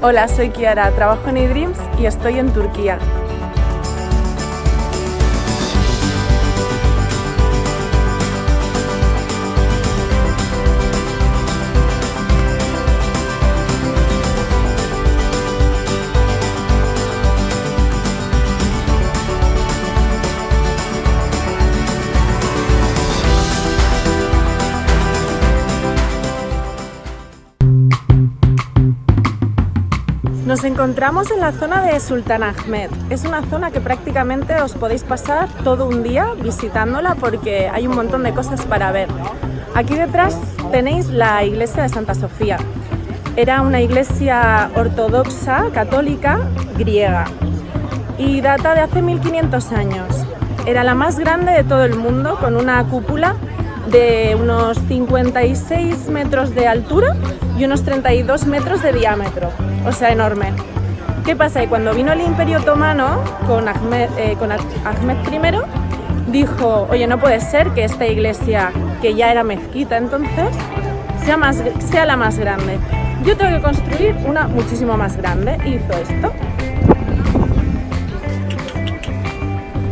Hola, soy Kiara, trabajo en eDreams y estoy en Turquía. Nos encontramos en la zona de Sultanahmet. Es una zona que prácticamente os podéis pasar todo un día visitándola porque hay un montón de cosas para ver. Aquí detrás tenéis la iglesia de Santa Sofía. Era una iglesia ortodoxa, católica, griega y data de hace 1500 años. Era la más grande de todo el mundo, con una cúpula de unos 56 metros de altura y unos 32 metros de diámetro, o sea, enorme. ¿Qué pasa? Que cuando vino el Imperio Otomano con Ahmed I, dijo, oye, no puede ser que esta iglesia, que ya era mezquita entonces, sea la más grande. Yo tengo que construir una muchísimo más grande, y hizo esto.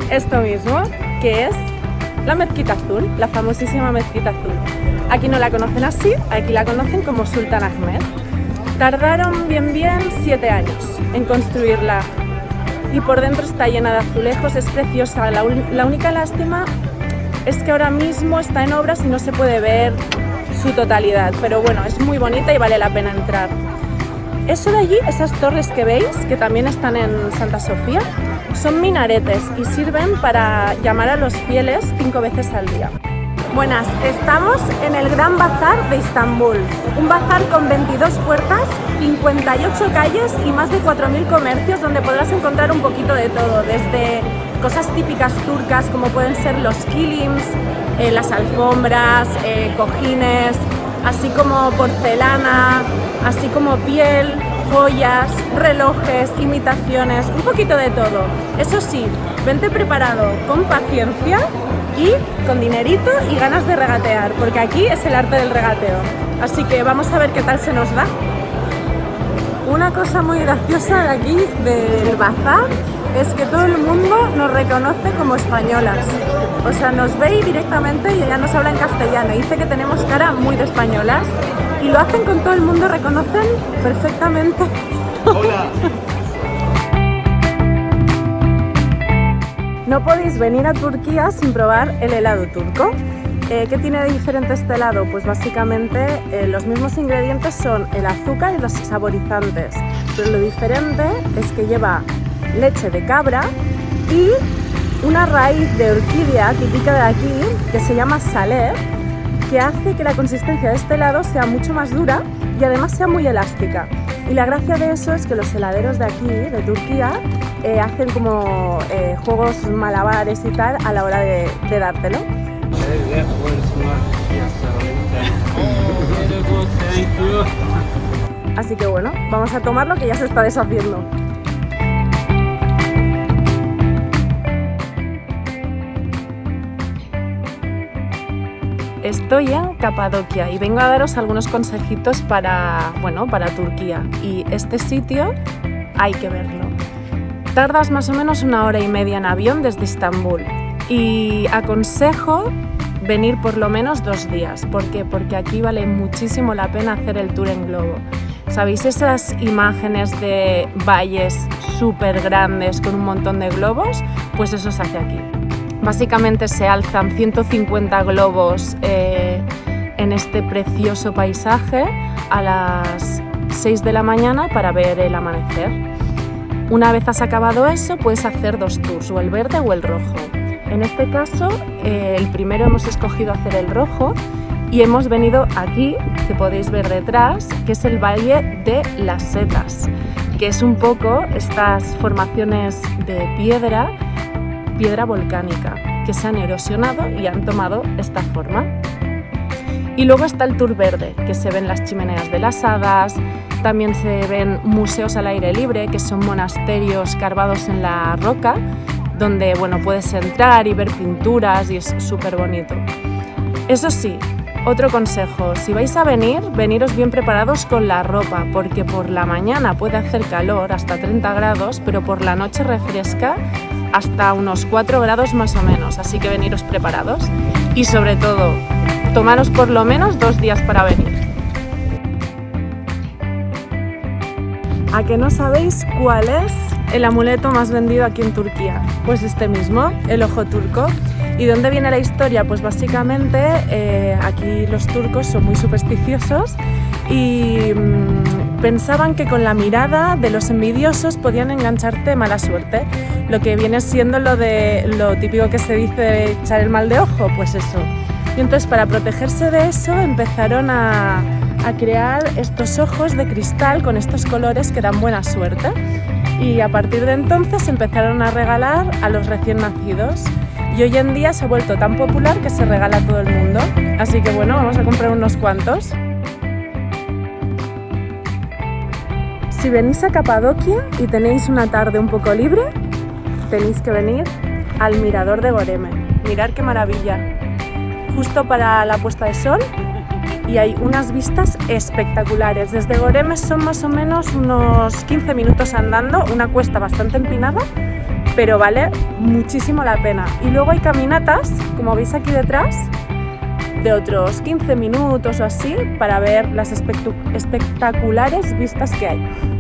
Esto mismo, que es la Mezquita Azul, la famosísima Mezquita Azul. Aquí no la conocen así, aquí la conocen como Sultanahmet. Tardaron bien 7 años en construirla y por dentro está llena de azulejos, es preciosa. La única lástima es que ahora mismo está en obras y no se puede ver su totalidad, pero bueno, es muy bonita y vale la pena entrar. Eso de allí, esas torres que veis, que también están en Santa Sofía, son minaretes y sirven para llamar a los fieles 5 veces al día. Buenas, estamos en el Gran Bazar de Estambul, un bazar con 22 puertas, 58 calles y más de 4000 comercios donde podrás encontrar un poquito de todo, desde cosas típicas turcas como pueden ser los kilims, las alfombras, cojines, así como porcelana, así como piel, joyas, relojes, imitaciones, un poquito de todo. Eso sí, vente preparado con paciencia y con dinerito y ganas de regatear, porque aquí es el arte del regateo. Así que vamos a ver qué tal se nos da. Una cosa muy graciosa de aquí, del bazar, es que todo el mundo nos reconoce como españolas. O sea, nos ve directamente y ella nos habla en castellano. Dice que tenemos cara muy de españolas y lo hacen con todo el mundo, reconocen perfectamente. Hola. No podéis venir a Turquía sin probar el helado turco. ¿Qué tiene de diferente este helado? Pues básicamente los mismos ingredientes son el azúcar y los saborizantes, pero lo diferente es que lleva leche de cabra y una raíz de orquídea típica de aquí que se llama salep, que hace que la consistencia de este helado sea mucho más dura y además sea muy elástica. Y la gracia de eso es que los heladeros de aquí, de Turquía, hacen como juegos malabares y tal a la hora de dártelo. Así que bueno, vamos a tomarlo que ya se está deshaciendo. Estoy en Capadocia y vengo a daros algunos consejitos para Turquía. Y este sitio hay que verlo. Tardas más o menos 1 hora y media en avión desde Estambul y aconsejo venir por lo menos 2 días. ¿Por qué? Porque aquí vale muchísimo la pena hacer el tour en globo. ¿Sabéis esas imágenes de valles súper grandes con un montón de globos? Pues eso se hace aquí. Básicamente se alzan 150 globos en este precioso paisaje a las 6 de la mañana para ver el amanecer. Una vez has acabado eso, puedes hacer 2 tours, o el verde o el rojo. En este caso, el primero hemos escogido hacer el rojo y hemos venido aquí, que podéis ver detrás, que es el Valle de las Setas, que es un poco estas formaciones de piedra volcánica, que se han erosionado y han tomado esta forma. Y luego está el tour verde, que se ven las chimeneas de las hadas, también se ven museos al aire libre, que son monasterios carvados en la roca, donde puedes entrar y ver pinturas y es súper bonito. Eso sí, Otro consejo, si vais a venir, veniros bien preparados con la ropa, porque por la mañana puede hacer calor, hasta 30 grados, pero por la noche refresca hasta unos 4 grados más o menos, así que veniros preparados. Y sobre todo, tomaros por lo menos 2 días para venir. ¿A que no sabéis cuál es el amuleto más vendido aquí en Turquía? Pues este mismo, el ojo turco. ¿Y dónde viene la historia? Pues básicamente aquí los turcos son muy supersticiosos y pensaban que con la mirada de los envidiosos podían engancharte mala suerte. Lo que viene siendo lo típico que se dice de echar el mal de ojo, pues eso. Y entonces para protegerse de eso empezaron a crear estos ojos de cristal con estos colores que dan buena suerte. Y a partir de entonces empezaron a regalar a los recién nacidos. Y hoy en día se ha vuelto tan popular que se regala a todo el mundo. Así que bueno, vamos a comprar unos cuantos. Si venís a Capadocia y tenéis una tarde un poco libre, tenéis que venir al mirador de Göreme. Mirad qué maravilla. Justo para la puesta de sol y hay unas vistas espectaculares. Desde Göreme son más o menos unos 15 minutos andando, una cuesta bastante empinada, pero vale muchísimo la pena. Y luego hay caminatas, como veis aquí detrás, de otros 15 minutos o así, para ver las espectaculares vistas que hay.